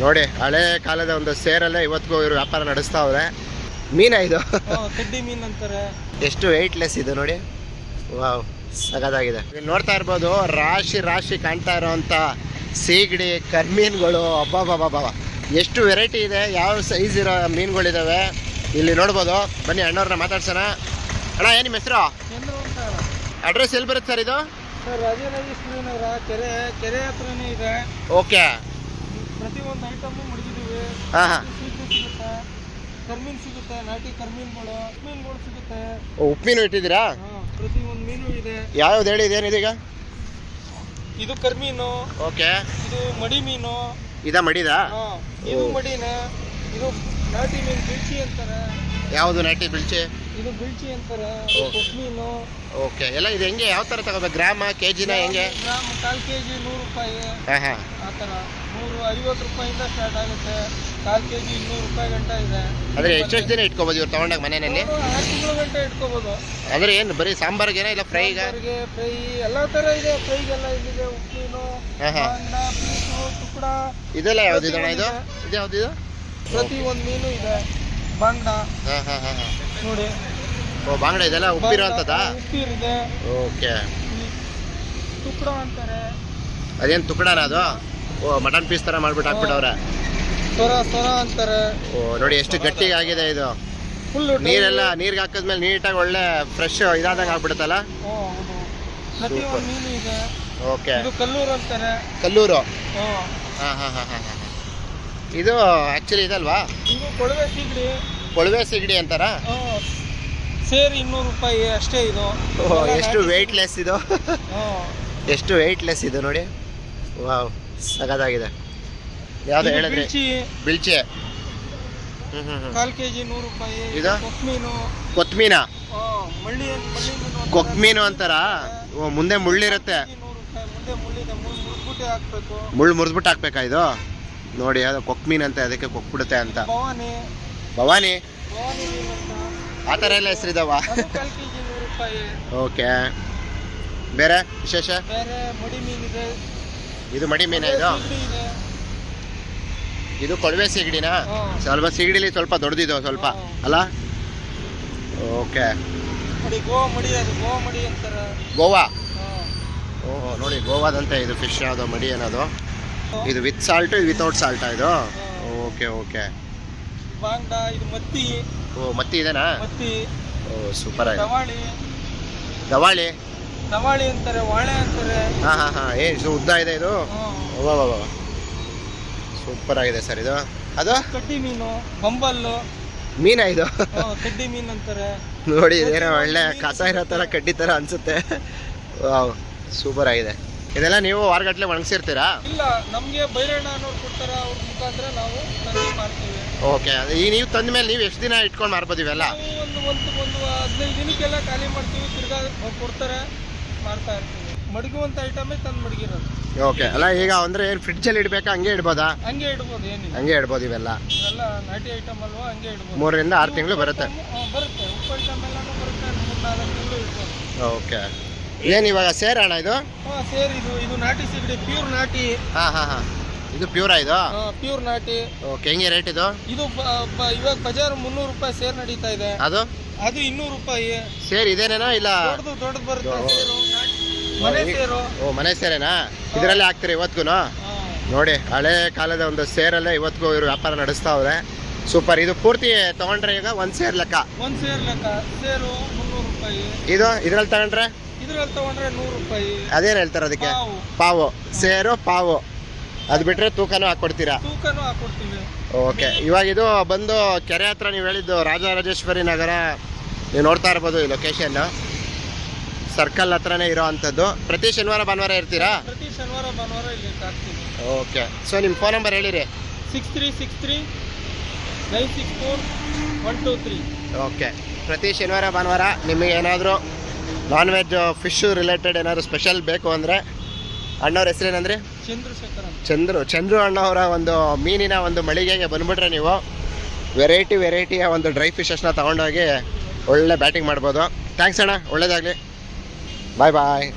ನೋಡಿ ಹಳೆ ಕಾಲದ ಒಂದು ಸೇರಲ್ಲೇ ಇವತ್ತಿಗೂ ಇವರು ವ್ಯಾಪಾರ ನಡೆಸ್ತಾವ್ರೆ. ಮೀನಾ ಇದು? ಕಡ್ಡಿ ಮೀನ್ ಅಂತಾರೆ. ಎಷ್ಟು ವೆಯ್ಟ್ಲೆಸ್ ಇದು ನೋಡಿ. ವಾವ್, ಸಗದಾಗಿದೆ. ಇಲ್ಲಿ ನೋಡ್ತಾ ಇರ್ಬೋದು ರಾಶಿ ರಾಶಿ ಕಾಣ್ತಾ ಇರೋವಂಥ ಸೀಗಡಿ ಕರ್ಮೀನ್ಗಳು. ಅಬ್ಬಾ ಎಷ್ಟು ವೆರೈಟಿ ಇದೆ, ಯಾವ ಸೈಜ್ ಇರೋ ಮೀನುಗಳಿದ್ದಾವೆ ಇಲ್ಲಿ ನೋಡ್ಬೋದು. ಬನ್ನಿ ಅಣ್ಣವ್ರನ್ನ ಮಾತಾಡ್ಸೋಣ. ಅಣ್ಣ ಏನು ನಿಮ್ಮ ಹೆಸರು? ಅಡ್ರೆಸ್ ಎಲ್ಲಿ ಬರುತ್ತೆ ಸರ್ ಇದು? ಸರ್ ರಾಜರಾಜೇಶ್ವರಿ ನಗರ ಕೆರೆ ಹತ್ರನೇ ಇದೆ. ಓಕೆ. ಪ್ರತಿಯೊಂದು ಐಟಮ್ ಮಡಗಿದ್ದೀವಿ. ಹಾಂ ಹಾಂ. ಸಿಗುತ್ತೆ, ಕರ್ಮೀನ್ ಸಿಗುತ್ತೆ, ನಾಟಿ ಕರ್ಮೀನ್ಗಳು ಸಿಗುತ್ತೆ. ಉಪ್ಪು ಇಟ್ಟಿದ್ದೀರಾ? ಪ್ರತಿಯೊಂದು ಮೀನು ಇದೆ. ಯಾವ್ದು ಹೇಳಿ, ಇದೇನಿದೀಗ? ಇದು ಕರ್ಮೀನು. ಓಕೆ. ಇದು ಮಡಿ ಮೀನು. ಇದ ಮಡಿದಾ? ಇದು ಮಡಿನ. ಇದು ನಾಟಿ ಮೀನು ಬಿಳ್ಚಿ ಅಂತಾರೆ. ಯಾವುದು ನಾಟಿ ಬಿಳ್ಚಿ? ಇದು ಬಿಳ್ಚಿ ಅಂತಾರೆ. ಮೀನು. ಓಕೆ. ಎಲ್ಲ ಇದು ಹೆಂಗೆ, ಯಾವ ಥರ ತಗೋಬೇಕು? ಗ್ರಾಮ, ಕೆ ಜಿನ ಹೆಂಗೆ? ಗ್ರಾಮ್ 1/4 kg 100 ರೂಪಾಯಿ. ಹಾಂ ಹಾಂ. ಆ ಥರ 150 ರೂಪಾಯಿಂದ ಸ್ಟಾರ್ಟ್ ಆಗುತ್ತೆ. 1/4 kg 200 ರೂಪಾಯಿ ಗಂಟ ಇದೆ. ಅಂದರೆ ಎಷ್ಟು ದಿನ ಇಟ್ಕೋಬೋದು ಇವ್ರು ತಗೊಂಡಾಗ ಮನೆಯಲ್ಲಿ? 6 ತಿಂಗಳ ಗಂಟ ಇಟ್ಕೋಬೋದು. ಅಂದರೆ ಏನು ಬರೀ ಸಾಂಬಾರ್ಗೆನಾ ಇಲ್ಲ ಫ್ರೈಗೆ? ಫ್ರೈ ಎಲ್ಲ ಥರ ಇದೆ. ಫ್ರೈಗೆಲ್ಲ ಇಲ್ಲಿದೆ. ಉಪ್ಪಿನು, ಪೀಸು, ತುಪ್ಪಡ. ಇದೆಲ್ಲ ಯಾವ್ದು ಇದಣ್ಣ? ಇದು ಯಾವ್ದು? ಪ್ರತಿ ಒಂದು ಮೀನು ಇದೆ. ಬಾಂಗ್ಡ. ಹಾಂ ಹಾಂ ಹಾಂ ಹಾಂ. ನೋಡಿ. ಓ, ಬಾಂಗ್ಡ ಇದೆಲ್ಲ ಉಪ್ಪಿರೋಂಥದ್ದಾ? ಉಪ್ಪಿರಿದೆ. ಓಕೆ. ತುಪ್ಪಡ ಅಂತಾರೆ. ಅದೇನು ತುಕ್ಕಡನ ಅದು? ಓ, ಮಟನ್ ಪೀಸ್ ಥರ ಮಾಡ್ಬಿಟ್ಟು ಹಾಕ್ಬಿಟ್ಟವ್ರೆ. ಸೊರ ಅಂತಾರೆ. ಓ ನೋಡಿ ಎಷ್ಟು ಗಟ್ಟಿಗೆ ಆಗಿದೆ ಇದು. ಫುಲ್ ನೀರೆಲ್ಲ ನೀರಿಗೆ ಹಾಕಿದ್ಮೇಲೆ ನೀಟಾಗಿ ಒಳ್ಳೆ ಫ್ರೆಶ್ ಇದಾದಂಗೆ ಆಗ್ಬಿಡುತ್ತಲ್ಲ. ಹೌದು. ಪ್ರತಿ ಒಂದು ಮೀನು ಇದೆ. ಓಕೆ. ಇದು ಕಲ್ಲೂರು ಅಂತಾರೆ. ಕಲ್ಲೂರು? ಹಾಂ ಹಾಂ ಹಾಂ ಹಾಂ ಹಾಂ. ಇದು ಆ್ಯಕ್ಚುಲಿ ಇದಲ್ವಾ? ಇದು ಕೊಳವೆ ಸಿಗಡಿ. ಕೊಳವೆ ಸಿಗಡಿ ಅಂತಾರ? ಸೇರಿ 200 ರೂಪಾಯಿ ಅಷ್ಟೇ ಇದು. ಎಷ್ಟು ವೆಯ್ಟ್ಲೆಸ್ ಇದು. ಎಷ್ಟು ವೆಯ್ಟ್ಲೆಸ್ ಇದು ನೋಡಿ. ವಾವ್, ಸಗದಾಗಿದೆ. ಯಾವ್ದು ಹೇಳಿದ್ರಿ? ಬಿಳ್ಚಿ. 1/4 kg 100 ರೂಪಾಯಿ. ಇದು ಕೊಕ್ಮೀನು. ಕೊತ್ಮೀನಾ? ಮಳ್ಳಿ ಮೀನು. ಕೊಕ್ಮೀನು ಅಂತಾರ? ಓ, ಮುಂದೆ ಮುಳ್ಳಿರುತ್ತೆ. 100 ರೂಪಾಯಿ. ಮುಂದೆ ಮುಳ್ಳಿದೆ. ಮುಳ್ಬಿಟ್ಟು ಹಾಕ್ಬೇಕು. ಮುಳ್ಳು ಮುರಿದ್ಬಿಟ್ಟು ಹಾಕ್ಬೇಕಾ ಇದು? ನೋಡಿ ಅದು ಕೊಕ್ಮೀನ್ ಅಂತ, ಅದಕ್ಕೆ ಕೊಕ್ಬಿಡುತ್ತೆ ಅಂತ. ಭವಾನಿ. ಭವಾನಿ ಮೀನು ಅಂತ. ಆ ಥರ ಎಲ್ಲ ಹೆಸರಿದಾವ? 1/4 kg 100 ರೂಪಾಯಿ. ಓಕೆ. ಬೇರೆ ವಿಶೇಷ? ಬೇರೆ ಮಡಿ ಮೀನಿದೆ. ಇದು ಮಡಿ ಮೀನ? ಇದು ಇದು ಕೊಳವೆ ಸಿಗಡಿನಾ? ಸ್ವಲ್ಪ ಸಿಗಡಿಲಿ ಸ್ವಲ್ಪ ದೊಡ್ಡದಿದೆ ಸ್ವಲ್ಪ ಅಲ್ಲ? ಓಕೆ. ಗೋವಾ ಮಡಿ. ಅದು ಗೋವಾ ಮಡಿ ಅಂತಾರೆ. ಗೋವಾ? ಓಹೋ, ನೋಡಿ ಗೋವಾದಂತೆ ಇದು ಫಿಶ್ ಯಾವುದು ಮಡಿ ಅನ್ನೋದು. ಇದು ವಿತ್ ಸಾಲ್ಟ್, ವಿತೌಟ್ ಸಾಲ್ಟಾ ಇದು? Okay okay. ಬಾಂಗ್ಡ. ಇದು ಮತ್ತಿ. ಓ, ಮತ್ತಿ ಇದೆನಾ? ಮತ್ತಿ. ಓ, ಸೂಪರ್ ಆಗಿದೆ. ದವಾಳಿ. ದವಾಳಿ? ದವಾಳಿ ಅಂತಾರೆ. ವಾಳೆ ಅಂತಾರೆ. ಹಾಂ ಹಾಂ ಹಾಂ. ಏನು ಉದ್ದ ಇದೆ ಇದು? ವಾ, ಸೂಪರ್ ಆಗಿದೆ ಸರ್ ಇದು. ಅದು ಕಡ್ಡಿ ಮೀನು. ಬಂಬಲ್ಲು ಮೀನಾ ಇದು? ಕಡ್ಡಿ ಮೀನು ಅಂತಾರೆ. ನೋಡಿ ಇದೇನೋ ಒಳ್ಳೆ ಕಸ ಇರೋ ಥರ ಕಡ್ಡಿ ಥರ ಅನ್ಸುತ್ತೆ. ವಾವ್, ಸೂಪರ್ ಆಗಿದೆ. ಇದೆಲ್ಲ ನೀವು ವಾರಗಟ್ಟಲೆ ಒಣಗಿಸಿರ್ತೀರಾ? ಇಲ್ಲ, ನಮಗೆ ಬೈರಣ್ಣ ಅನ್ನೋರು ಕೊಡ್ತಾರ. ಅವ್ರ ಮುಖಾಂತರ ನಾವು ತಂದು ಮಾಡ್ತೀವಿ. ಓಕೆ. ಈ ನೀವು ತಂದ ಮೇಲೆ ನೀವು ಎಷ್ಟು ದಿನ ಇಟ್ಕೊಂಡು ಮಾರ್ಬೋದು ಇವೆಲ್ಲ? ಒಂದು 15 ದಿನಕ್ಕೆಲ್ಲ ಖಾಲಿ ಮಾಡ್ತೀವಿ. ತಿರ್ಗಾ ಕೊಡ್ತಾರೆ, ಮಾಡ್ತಾ ಇರ್ತೀವಿ. ಮಡಗುವಂಥ ಐಟಮೇ ತಂದು ಮಡಗಿರೋದು. ಓಕೆ. ಅಲ್ಲ ಈಗ ಅಂದರೆ ಏನು ಫ್ರಿಡ್ಜಲ್ಲಿ ಇಡಬೇಕಾ, ಹಂಗೆ ಇಡ್ಬೋದಾ? ಹಂಗೆ ಇಡ್ಬೋದು. ಏನಿಲ್ಲ, ಹಂಗೆ ಇಡ್ಬೋದು. ಇವೆಲ್ಲ ನಾಟಿ ಐಟಮ್ ಅಲ್ವಾ, ಹಂಗೆ ಇಡ್ಬೋದು. 3 ರಿಂದ 6 ತಿಂಗಳು ಬರುತ್ತೆ. ಬರುತ್ತೆ. ಉಪ್ಪು ಐಟಮ್ ಎಲ್ಲನೂ ಬರುತ್ತೆ. 3-4 ತಿಂಗಳು ಇಡ್ಬೋದು. ಓಕೆ. ಏನು ಇವಾಗ ಸೇರಣ ಇದು? ಸೇರ್. ಇದು ನಾಟಿ ಸಿಗಡಿ, ಪ್ಯೂರ್ ನಾಟಿ. ಹಾಂ ಹಾಂ ಹಾಂ. ಇದು ಪ್ಯೂರಾ ಇದು? ಪ್ಯೂರ್ ನಾಟಿ. ಓಕೆ. ಹೆಂಗೆ ರೇಟ್ ಇದು? ಇದು ಇವಾಗ ಬಜಾರ್ 300 ರೂಪಾಯಿ ಸೇರ್ ನಡೀತಾ ಇದೆ. ಅದು 200 ರೂಪಾಯಿ ಸೇರ್ ಇದೇನೇನೋ? ಇಲ್ಲ, ದೊಡ್ಡದು ಬರುತ್ತೆ ಸೇರು. ಮನೆ ಸೇರು. ಓ, ಮನೆ ಸೇರೇನಾ? ಇದರಲ್ಲೇ ಹಾಕ್ತೀರಿ ಇವತ್ತಿಗೂ? ನೋಡಿ ಹಳೆ ಕಾಲದ ಒಂದು ಸೇರಲ್ಲೇ ಇವತ್ತಿಗೂ ಇವರು ವ್ಯಾಪಾರ ನಡೆಸ್ತಾವ್ರೆ. ಸೂಪರ್. ಇದು ಪೂರ್ತಿ ತಗೊಂಡ್ರೆ ಈಗ ಒಂದು ಸೇರ್ ಲೆಕ್ಕ? ಒಂದು ಸೇರ್ ಲೆಕ್ಕ. ಸೇರು 300 ರೂಪಾಯಿ. ಇದು ಇದ್ರಲ್ಲಿ ತಗೊಂಡ್ರೆ? ಇದ್ರಲ್ಲಿ ತಗೊಂಡ್ರೆ 100 ರೂಪಾಯಿ. ಅದೇನು ಹೇಳ್ತಾರೆ ಅದಕ್ಕೆ? ಪಾವು. ಸೇರು ಪಾವು. ಅದು ಬಿಟ್ರೆ ತೂಕನೂ ಹಾಕ್ಕೊಡ್ತೀರಾ? ತೂಕನೂ ಹಾಕ್ಕೊಡ್ತೀವಿ. ಓಕೆ. ಇವಾಗ ಇದು ಬಂದು ಕೆರೆ ಹತ್ರ ನೀವು ಹೇಳಿದ್ದು ರಾಜರಾಜೇಶ್ವರಿ ನಗರ. ನೀವು ನೋಡ್ತಾ ಇರ್ಬೋದು ಈ ಲೊಕೇಶನ್ ಸರ್ಕಲ್ ಹತ್ರನೇ ಇರೋ ಅಂಥದ್ದು. ಪ್ರತಿ ಶನಿವಾರ ಭಾನುವಾರ ಇರ್ತೀರಾ? ಪ್ರತಿ ಶನಿವಾರ ಭಾನುವಾರ ಇಲ್ಲಿ ಹಾಕ್ತೀವಿ. ಓಕೆ. ಸೊ ನಿಮ್ಮ ಫೋನ್ ನಂಬರ್ ಹೇಳಿರಿ. 6363 964 123. ಓಕೆ. ಪ್ರತಿ ಶನಿವಾರ ಭಾನುವಾರ ನಿಮಗೆ ಏನಾದರೂ ನಾನ್ ವೆಜ್ ಫಿಶು ರಿಲೇಟೆಡ್ ಏನಾದರೂ ಸ್ಪೆಷಲ್ ಬೇಕು ಅಂದರೆ ಅಣ್ಣವ್ರ ಹೆಸರೇನಂದ್ರೆ? ಚಂದ್ರು ಅಣ್ಣವರ ಒಂದು ಮೀನಿನ ಒಂದು ಮಳಿಗೆಗೆ ಬಂದುಬಿಟ್ರೆ ನೀವು ವೆರೈಟಿಯ ಒಂದು ಡ್ರೈ ಫಿಶಸ್ನ ತೊಗೊಂಡೋಗಿ ಒಳ್ಳೆ ಬ್ಯಾಟಿಂಗ್ ಮಾಡ್ಬೋದು. ಥ್ಯಾಂಕ್ಸ್ ಅಣ್ಣ, ಒಳ್ಳೇದಾಗಲಿ. ಬಾಯ್ ಬಾಯ್.